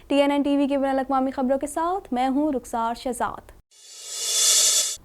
TNN TV کی بین الاقوامی خبروں کے ساتھ میں ہوں رخسار شہزاد۔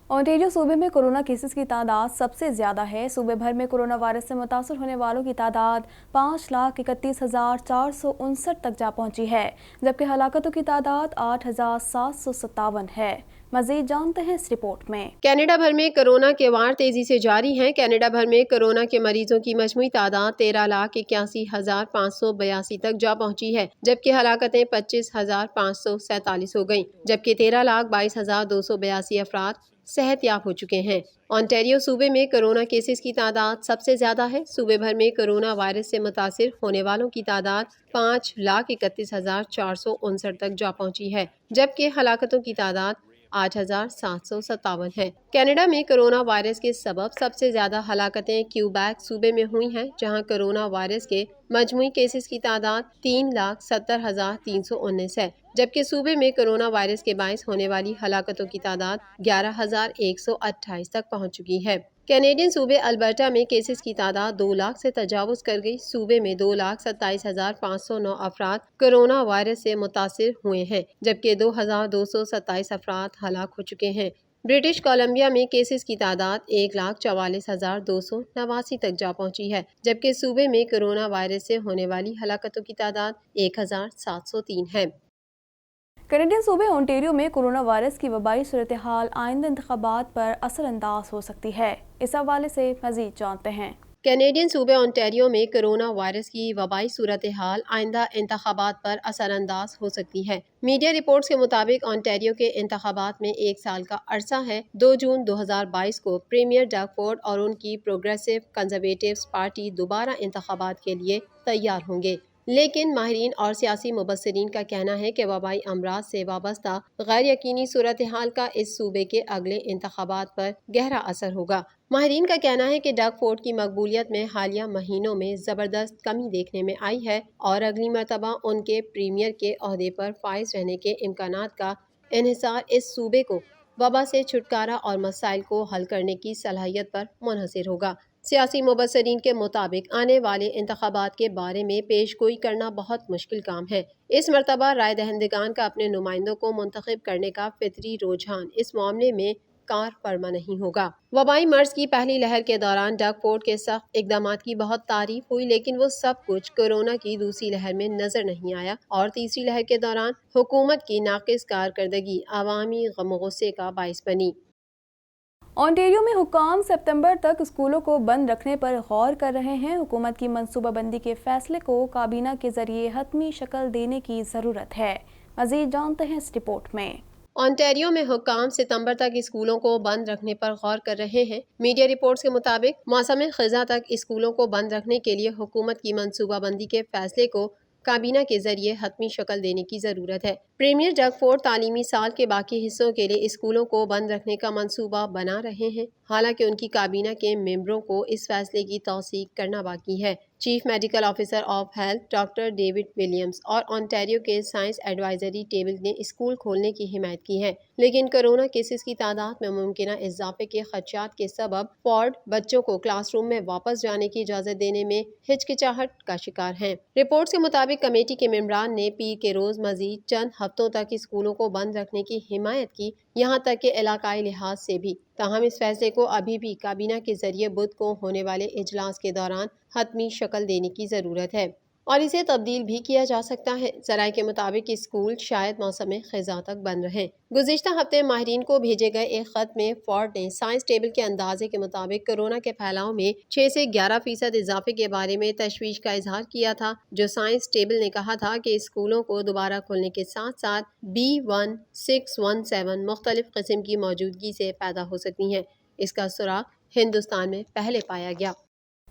اونٹیریو صوبے میں کورونا کیسز کی تعداد سب سے زیادہ ہے۔ صوبے بھر میں کورونا وائرس سے متاثر ہونے والوں کی تعداد 5,31,459 تک جا پہنچی ہے، جبکہ ہلاکتوں کی تعداد 8,757 ہے۔ مزید جانتے ہیں اس رپورٹ میں۔ کینیڈا بھر میں کورونا کے وار تیزی سے جاری ہیں۔ کینیڈا بھر میں کورونا کے مریضوں کی مجموعی تعداد 13,81,582 تک جا پہنچی ہے، جبکہ ہلاکتیں 25,547 ہو گئیں، جبکہ 13,22,282 افراد صحت یاب ہو چکے ہیں۔ اونٹیریو صوبے میں کورونا کیسز کی تعداد سب سے زیادہ ہے۔ صوبے بھر میں کورونا وائرس سے متاثر ہونے والوں کی تعداد 5,31,459 تک جا پہنچی ہے، جبکہ ہلاکتوں کی تعداد 8,757 ہے۔ کینیڈا میں کورونا وائرس کے سبب سب سے زیادہ ہلاکتیں کیوبیک صوبے میں ہوئی ہیں، جہاں کورونا وائرس کے مجموعی کیسز کی تعداد 3,70,319 ہے، جبکہ صوبے میں کورونا وائرس کے باعث ہونے والی ہلاکتوں کی تعداد 11,128 تک پہنچ چکی ہے۔ کینیڈین صوبے البرٹا میں کیسز کی تعداد 2 لاکھ سے تجاوز کر گئی۔ صوبے میں 2,27,509 افراد کورونا وائرس سے متاثر ہوئے ہیں، جبکہ 2,227 افراد ہلاک ہو چکے ہیں۔ برٹش کولمبیا میں کیسز کی تعداد 1,44,289 تک جا پہنچی ہے، جبکہ صوبے میں کورونا وائرس سے ہونے والی ہلاکتوں کی تعداد 1,703 ہے۔ کینیڈین صوبے اونٹیریو میں کورونا وائرس کی وبائی صورتحال آئندہ انتخابات پر اثر انداز ہو سکتی ہے۔ اس حوالے سے مزید جانتے ہیں۔ کینیڈین صوبے اونٹیریو میں کورونا وائرس کی وبائی صورتحال آئندہ انتخابات پر اثر انداز ہو سکتی ہے۔ میڈیا رپورٹس کے مطابق اونٹیریو کے انتخابات میں 1 سال کا عرصہ ہے۔ 2 جون 2022 کو پریمیئر ڈگ فورڈ اور ان کی پروگریسو کنزرویٹیوز پارٹی دوبارہ انتخابات کے لیے تیار ہوں گے، لیکن ماہرین اور سیاسی مبصرین کا کہنا ہے کہ وبائی امراض سے وابستہ غیر یقینی صورتحال کا اس صوبے کے اگلے انتخابات پر گہرا اثر ہوگا۔ ماہرین کا کہنا ہے کہ ڈگ فورڈ کی مقبولیت میں حالیہ مہینوں میں زبردست کمی دیکھنے میں آئی ہے اور اگلی مرتبہ ان کے پریمیئر کے عہدے پر فائز رہنے کے امکانات کا انحصار اس صوبے کو وبا سے چھٹکارا اور مسائل کو حل کرنے کی صلاحیت پر منحصر ہوگا۔ سیاسی مبصرین کے مطابق آنے والے انتخابات کے بارے میں پیش گوئی کرنا بہت مشکل کام ہے۔ اس مرتبہ رائے دہندگان کا اپنے نمائندوں کو منتخب کرنے کا فطری رجحان اس معاملے میں کار فرما نہیں ہوگا۔ وبائی مرض کی پہلی لہر کے دوران ڈگ فورڈ کے سخت اقدامات کی بہت تعریف ہوئی، لیکن وہ سب کچھ کورونا کی دوسری لہر میں نظر نہیں آیا اور تیسری لہر کے دوران حکومت کی ناقص کارکردگی عوامی غم و غصے کا باعث بنی۔ اونٹیریو میں حکام ستمبر تک اسکولوں کو بند رکھنے پر غور کر رہے ہیں۔ حکومت کی منصوبہ بندی کے فیصلے کو کابینہ کے ذریعے حتمی شکل دینے کی ضرورت ہے۔ مزید جانتے ہیں اس رپورٹ میں۔ اونٹیریو میں حکام ستمبر تک اسکولوں کو بند رکھنے پر غور کر رہے ہیں۔ میڈیا رپورٹس کے مطابق موسم خزاں تک اسکولوں کو بند رکھنے کے لیے حکومت کی منصوبہ بندی کے فیصلے کو کابینہ کے ذریعے حتمی شکل دینے کی ضرورت ہے۔ پریمیئر ڈگ فورڈ تعلیمی سال کے باقی حصوں کے لیے اسکولوں کو بند رکھنے کا منصوبہ بنا رہے ہیں، حالانکہ ان کی کابینہ کے ممبروں کو اس فیصلے کی توثیق کرنا باقی ہے۔ Chief medical officer of health doctor David Williams اور اونٹیریو کے سائنس ایڈوائزری ٹیبل نے اسکول کھولنے کی حمایت کی ہے، لیکن کورونا کیسز کی تعداد میں ممکنہ اضافے کے خدشات کے سبب فورڈ بچوں کو کلاس روم میں واپس جانے کی اجازت دینے میں ہچکچاہٹ کا شکار ہیں۔ رپورٹس کے مطابق کمیٹی کے ممبران نے پیر کے روز مزید چند ہفتوں تک اسکولوں کو بند رکھنے کی حمایت کی، یہاں تک کہ علاقائی لحاظ سے بھی۔ تاہم اس فیصلے کو ابھی بھی کابینہ کے ذریعے بدھ کو ہونے والے اجلاس کے دوران حتمی شکل دینے کی ضرورت ہے اور اسے تبدیل بھی کیا جا سکتا ہے۔ ذرائع کے مطابق اسکول شاید موسم خزاں تک بند رہیں۔ گزشتہ ہفتے ماہرین کو بھیجے گئے ایک خط میں فورڈ نے سائنس ٹیبل کے اندازے کے مطابق کورونا کے پھیلاؤ میں 6 سے 11% اضافے کے بارے میں تشویش کا اظہار کیا تھا، جو سائنس ٹیبل نے کہا تھا کہ اسکولوں کو دوبارہ کھولنے کے ساتھ ساتھ B1617 مختلف قسم کی موجودگی سے پیدا ہو سکتی ہیں۔ اس کا سراغ ہندوستان میں پہلے پایا گیا۔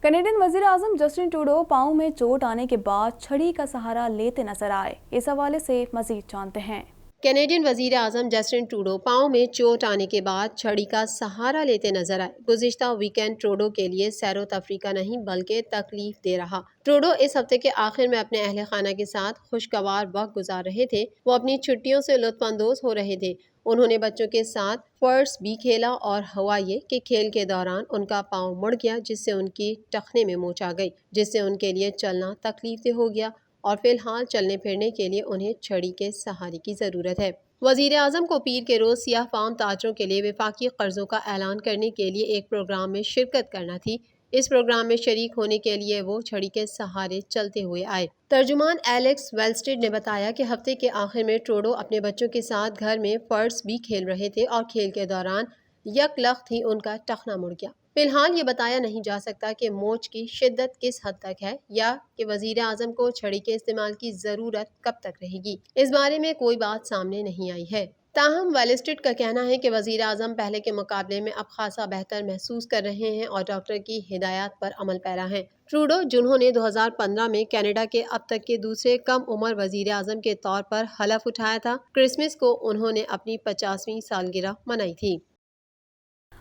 کینیڈین وزیر اعظم جسٹن ٹروڈو پاؤں میں چوٹ آنے کے بعد چھڑی کا سہارا لیتے نظر آئے۔ اس حوالے سے مزید جانتے ہیں۔ کینیڈین وزیر اعظم جسٹن ٹروڈو پاؤں میں چوٹ آنے کے بعد چھڑی کا سہارا لیتے نظر آئے۔ گزشتہ ویکینڈ ٹروڈو کے لیے سیر و تفریح کا نہیں بلکہ تکلیف دہ رہا۔ ٹروڈو اس ہفتے کے آخر میں اپنے اہل خانہ کے ساتھ خوشگوار وقت گزار رہے تھے۔ وہ اپنی چھٹیوں سے لطف اندوز ہو رہے تھے۔ انہوں نے بچوں کے ساتھ فرس بھی کھیلا اور ہوا یہ کہ کھیل کے دوران ان کا پاؤں مڑ گیا، جس سے ان کی ٹخنے میں موچ آ گئی، جس سے ان کے لیے چلنا تکلیف دہ ہو گیا اور فی الحال چلنے پھرنے کے لیے انہیں چھڑی کے سہارے کی ضرورت ہے۔ وزیر اعظم کو پیر کے روز سیاہ فام تاجروں کے لیے وفاقی قرضوں کا اعلان کرنے کے لیے ایک پروگرام میں شرکت کرنا تھی۔ اس پروگرام میں شریک ہونے کے لیے وہ چھڑی کے سہارے چلتے ہوئے آئے۔ ترجمان ایلیکس ویلسٹیڈ نے بتایا کہ ہفتے کے آخر میں ٹروڈو اپنے بچوں کے ساتھ گھر میں فرش بھی کھیل رہے تھے اور کھیل کے دوران یکلخت ہی ان کا ٹخنا مڑ گیا۔ فی الحال یہ بتایا نہیں جا سکتا کہ موچ کی شدت کس حد تک ہے یا کہ وزیر اعظم کو چھڑی کے استعمال کی ضرورت کب تک رہے گی۔ اس بارے میں کوئی بات سامنے نہیں آئی ہے۔ تاہم ویلسٹیڈ کا کہنا ہے کہ وزیر اعظم پہلے کے مقابلے میں اب خاصا بہتر محسوس کر رہے ہیں اور ڈاکٹر کی ہدایات پر عمل پیرا ہیں۔ ٹروڈو، جنہوں نے 2015 میں کینیڈا کے اب تک کے دوسرے کم عمر وزیر اعظم کے طور پر حلف اٹھایا تھا، کرسمس کو انہوں نے اپنی 50ویں سالگرہ منائی تھی۔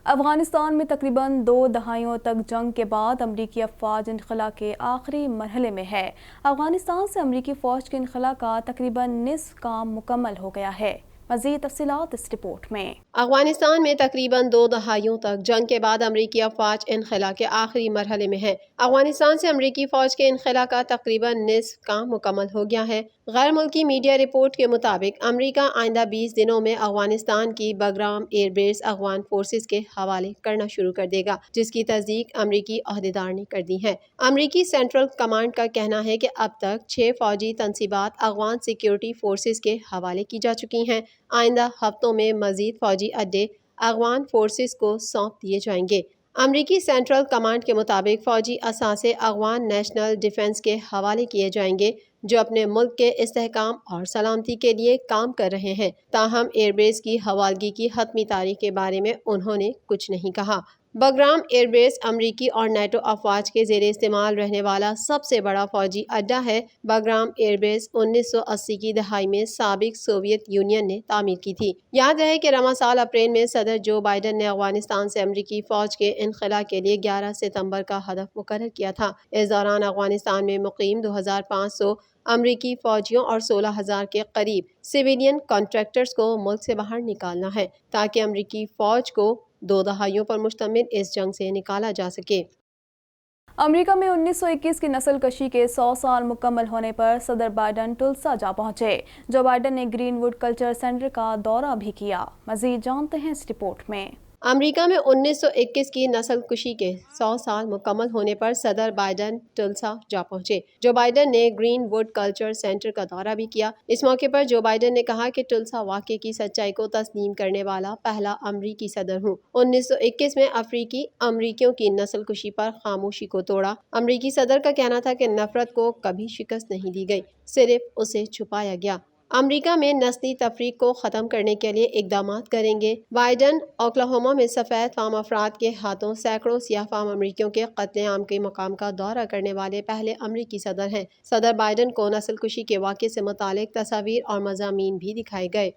افغانستان میں تقریباً 2 دہائیوں تک جنگ کے بعد امریکی افواج انخلا کے آخری مرحلے میں ہے۔ افغانستان سے امریکی فوج کے انخلا کا تقریباً نصف کام مکمل ہو گیا ہے۔ مزید تفصیلات اس رپورٹ میں۔ افغانستان میں تقریباً 2 دہائیوں تک جنگ کے بعد امریکی افواج انخلا کے آخری مرحلے میں ہے۔ افغانستان سے امریکی فوج کے انخلا کا تقریباً نصف کام مکمل ہو گیا ہے۔ غیر ملکی میڈیا رپورٹ کے مطابق امریکہ آئندہ 20 دنوں میں افغانستان کی Bagram air base Afghan forces کے حوالے کرنا شروع کر دے گا، جس کی تصدیق امریکی عہدیدار نے کر دی ہے۔ امریکی سینٹرل کمانڈ کا کہنا ہے کہ اب تک 6 فوجی تنصیبات افغان سیکیورٹی فورسز کے حوالے کی جا چکی ہیں۔ آئندہ ہفتوں میں مزید فوجی اڈے افغان فورسز کو سونپ دیے جائیں گے۔ امریکی سینٹرل کمانڈ کے مطابق فوجی اثاثے افغان نیشنل ڈیفنس کے حوالے کیے جائیں گے، جو اپنے ملک کے استحکام اور سلامتی کے لیے کام کر رہے ہیں۔ تاہم ایئر بیس کی حوالگی کی حتمی تاریخ کے بارے میں انہوں نے کچھ نہیں کہا۔ بگرام ایئر بیس امریکی اور نیٹو افواج کے زیر استعمال رہنے والا سب سے بڑا فوجی اڈہ ہے۔ بگرام ایئر بیس 1980 کی دہائی میں سابق سوویت یونین نے تعمیر کی تھی۔ یاد رہے کہ رواں سال اپریل میں صدر جو بائیڈن نے افغانستان سے امریکی فوج کے انخلا کے لیے 11 ستمبر کا ہدف مقرر کیا تھا۔ اس دوران افغانستان میں مقیم 2500 امریکی فوجیوں اور 16,000 کے قریب سویلین کنٹریکٹرز کو ملک سے باہر نکالنا ہے، تاکہ امریکی فوج کو 2 دہائیوں پر مشتمل اس جنگ سے نکالا جا سکے۔ امریکہ میں 1921 کی نسل کشی کے 100 سال مکمل ہونے پر صدر بائیڈن ٹلسا جا پہنچے۔ جو بائیڈن نے گرین ووڈ کلچر سینٹر کا دورہ بھی کیا۔ مزید جانتے ہیں اس رپورٹ میں۔ امریکہ میں 1921 کی نسل کشی کے 100 سال مکمل ہونے پر صدر بائیڈن ٹلسا جا پہنچے۔ جو بائیڈن نے گرین ووڈ کلچر سینٹر کا دورہ بھی کیا۔ اس موقع پر جو بائیڈن نے کہا کہ ٹلسا واقعے کی سچائی کو تسلیم کرنے والا پہلا امریکی صدر ہوں۔ 1921 میں افریقی امریکیوں کی نسل کشی پر خاموشی کو توڑا۔ امریکی صدر کا کہنا تھا کہ نفرت کو کبھی شکست نہیں دی گئی، صرف اسے چھپایا گیا۔ امریکہ میں نسلی تفریق کو ختم کرنے کے لیے اقدامات کریں گے۔ بائیڈن اوکلاہوما میں سفید فام افراد کے ہاتھوں سینکڑوں سیاہ فام امریکیوں کے قتل عام کے مقام کا دورہ کرنے والے پہلے امریکی صدر ہیں۔ صدر بائیڈن کو نسل کشی کے واقعے سے متعلق تصاویر اور مضامین بھی دکھائے گئے۔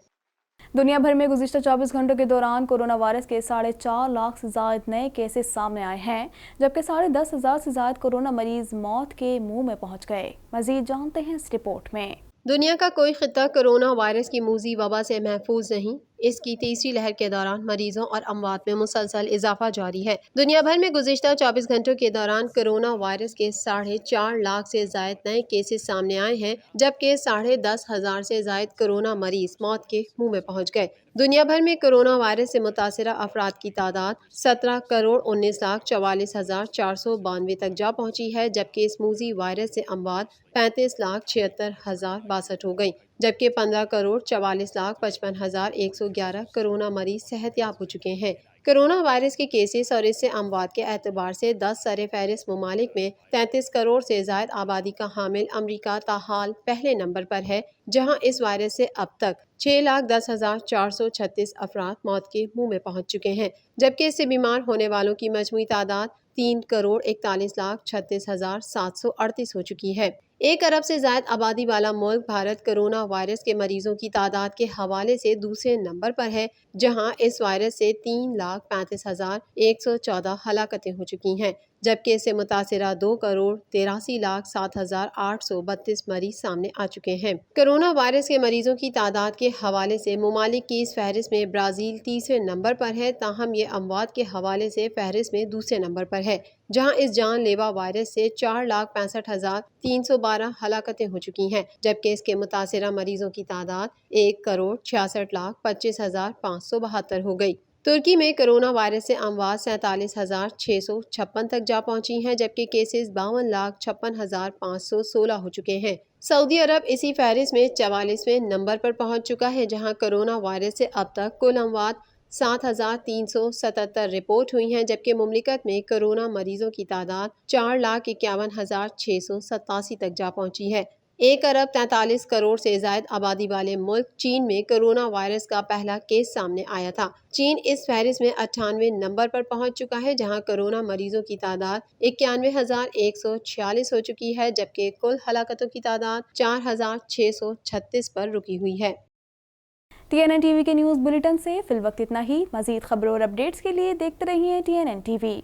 دنیا بھر میں گزشتہ 24 گھنٹوں کے دوران کورونا وائرس کے 4.5 لاکھ سے زائد نئے کیسز سامنے آئے ہیں، جبکہ 10,500 سے زائد کورونا مریض موت کے منہ میں پہنچ گئے۔ مزید جانتے ہیں اس رپورٹ میں۔ دنیا کا کوئی خطہ کورونا وائرس کی موذی وبا سے محفوظ نہیں۔ اس کی تیسری لہر کے دوران مریضوں اور اموات میں مسلسل اضافہ جاری ہے۔ دنیا بھر میں گزشتہ 24 گھنٹوں کے دوران کورونا وائرس کے 4.5 لاکھ سے زائد نئے کیسز سامنے آئے ہیں، جبکہ 10,500 سے زائد کورونا مریض موت کے منہ میں پہنچ گئے۔ دنیا بھر میں کورونا وائرس سے متاثرہ افراد کی تعداد 17,19,44,492 تک جا پہنچی ہے، جبکہ اس موذی وائرس سے اموات 35,76,062 ہو گئیں، جبکہ 15,44,55,111 کورونا مریض صحت یاب ہو چکے ہیں۔ کورونا وائرس کے کیسز اور اس سے اموات کے اعتبار سے 10 سر فہرست ممالک میں 33 کروڑ سے زائد آبادی کا حامل امریکہ تاحال پہلے نمبر پر ہے، جہاں اس وائرس سے اب تک 6,10,436 افراد موت کے منہ میں پہنچ چکے ہیں، جبکہ اس سے بیمار ہونے والوں کی مجموعی تعداد 3,41,36,738 ہو چکی ہے۔ 1 ارب سے زائد آبادی والا ملک بھارت کورونا وائرس کے مریضوں کی تعداد کے حوالے سے دوسرے نمبر پر ہے، جہاں اس وائرس سے 3,35,114 ہلاکتیں ہو چکی ہیں، جبکہ اس سے متاثرہ 2,83,07,832 مریض سامنے آ چکے ہیں۔ کرونا وائرس کے مریضوں کی تعداد کے حوالے سے ممالک کی اس فہرست میں برازیل تیسرے نمبر پر ہے، تاہم یہ اموات کے حوالے سے فہرست میں دوسرے نمبر پر ہے، جہاں اس جان لیوا وائرس سے 4,65,312 ہلاکتیں ہو چکی ہیں، جبکہ اس کے متاثرہ مریضوں کی تعداد 1,66,25,572 ہو گئی۔ ترکی میں کرونا وائرس سے اموات 47,656 تک جا پہنچی ہیں، جبکہ کیسز 52,56,516 ہو چکے ہیں۔ سعودی عرب اسی فہرست میں 44ویں نمبر پر پہنچ چکا ہے، جہاں کرونا وائرس سے اب تک کل اموات 7,377 رپورٹ ہوئی ہیں، جبکہ مملکت میں کرونا مریضوں کی تعداد 4,51,687 تک جا پہنچی ہے۔ 1,43 کروڑ سے زائد آبادی والے ملک چین میں کرونا وائرس کا پہلا کیس سامنے آیا تھا۔ چین اس فہرست میں 98 نمبر پر پہنچ چکا ہے، جہاں کرونا مریضوں کی تعداد 91,146 ہو چکی ہے، جبکہ کل ہلاکتوں کی تعداد 4,636 پر رکی ہوئی ہے۔ TNN TV کے نیوز بلیٹن سے فی الوقت اتنا ہی۔ مزید خبروں اور اپڈیٹس کے لیے دیکھتے رہیے TNN TV۔